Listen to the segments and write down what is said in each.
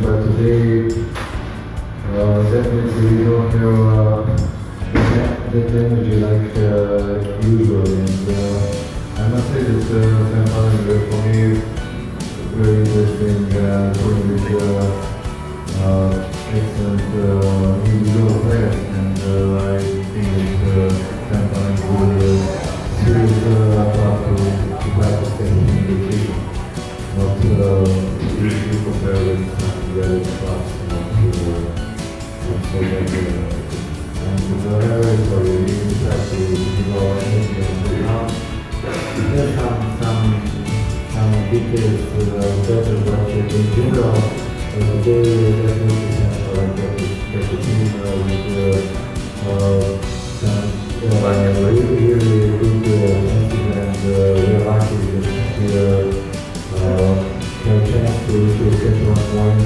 But today, definitely we don't have that energy like usual. And I must say that Sam Allen for me very interesting tournament with excellent individual players, and I think that Sam Allen will serious path to practice in the league. Not easy to compare with the other class, not so regular. And very sorry, we try to give our attention now. There's some details better, but in general, today definitely that the team with some really good chances, and we're lucky that have a chance to get 1 point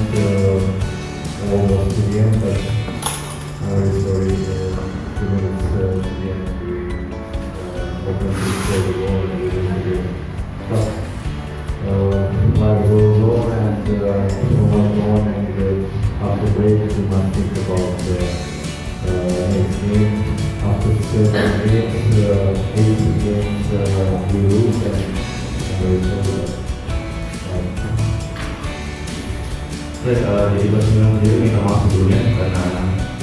almost to the end, but very sorry, 2 minutes to the end, we opened to score the goal and we didn't do it. But life goes on, and so much on, and after break we must think about next game. After 7 games, 8 games we lose, and jadi Barcelona sendiri minta maaf sebelumnya karena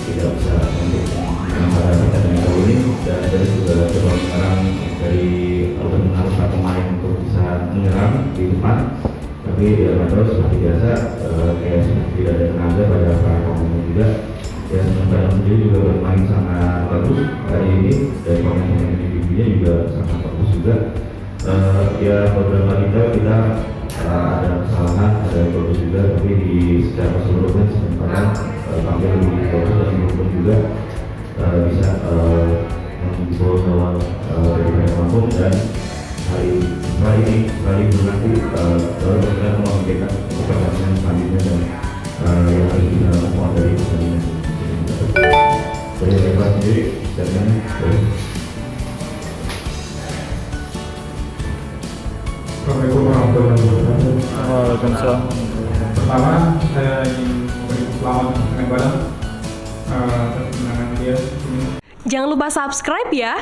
tidak bisa untuk menghadapi pertandingan kali ini, dan dari juga coba sekarang dari menaruhkan pemain untuk bisa menyerang di depan, tapi terus seperti biasa kayak tidak ada tenaga pada para pemain juga. Ya sementara sendiri juga bermain sangat bagus hari ini, dari pemain-pemain individunya juga sangat bagus juga. Ya beberapa kita ada kesalahan, ada yang bagus juga, tapi di secara keseluruhan sebenarnya tampil lebih bagus, dan maupun juga bisa membawa gawang dari manapun. Dan setelah ini nanti kita memikirkan pertandingan selanjutnya dan yang harus kita lakukan dari pertandingan dari mereka sendiri. Dan Assalamualaikum warahmatullahi wabarakatuh. Waalaikumsalam. Pertama, saya ingin memberi selamat untuk Senegal atas kemenangan dia. Jangan lupa subscribe ya.